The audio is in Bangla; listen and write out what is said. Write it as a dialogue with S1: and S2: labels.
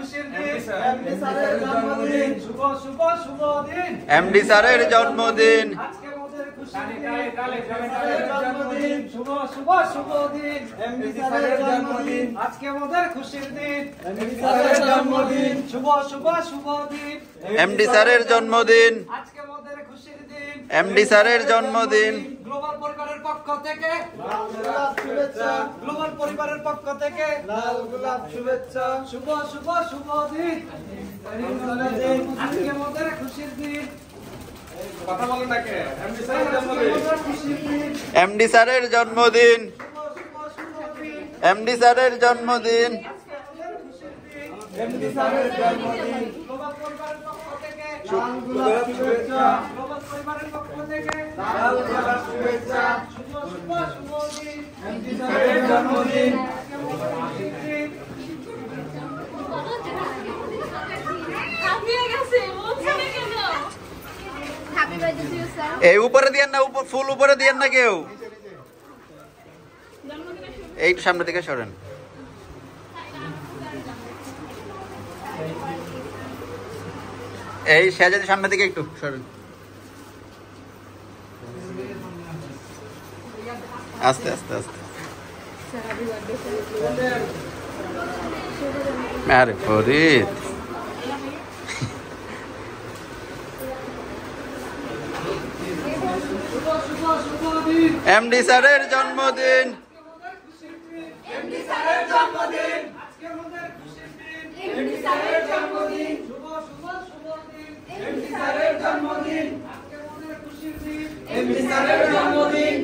S1: খুশির দিন এমডি স্যারের জন্মদিন শুভ শুভ শুভ দিন
S2: এমডি স্যারের জন্মদিন
S1: আজকে মোদের খুশির দিন শুভ শুভ শুভ দিন এমডি স্যারের জন্মদিন আজকে মোদের খুশির দিন এমডি স্যারের জন্মদিন শুভ শুভ শুভ দিন
S2: এমডি স্যারের জন্মদিন
S1: আজকে মোদের খুশির দিন
S2: এমডি স্যারের জন্মদিন
S1: গ্লোবাল পরিবারের পক্ষ থেকে লাল গোলাপ শুভেচ্ছা গ্লোবাল পরিবারের পক্ষ থেকে লাল গোলাপ শুভেচ্ছা শুভ শুভ শুভ দিন আজকে মোদের খুশির দিন কথা বলেন না কে এমডি স্যারের জন্মদিন
S2: এমডি স্যারের জন্মদিন এমডি স্যারের জন্মদিন
S1: এমডি স্যারের জন্মদিন গ্লোবাল পরিবারের পক্ষ থেকে লাল গোলাপ শুভেচ্ছা গ্লোবাল পরিবারের পক্ষ থেকে লাল গোলাপ শুভেচ্ছা শুভ শুভ শুভ দিন এমডি স্যারের জন্মদিন
S2: এই উপরে দিয়েন না ফুল উপরে দিয়েন না কেউ এই সামনে থেকে সরেন এই শেজাদের সামনে থেকে একটু সরেন আস্তে আস্তে আস্তে আরে ফরিদ এমডি স্যারের জন্মদিন
S1: এমডি স্যারের জন্মদিন আজকে আমাদের খুশির দিন এমডি স্যারের জন্মদিন শুভ শুভ শুভ দিন এমডি স্যারের জন্মদিন আজকে আমাদের খুশির দিন এমডি স্যারের জন্মদিন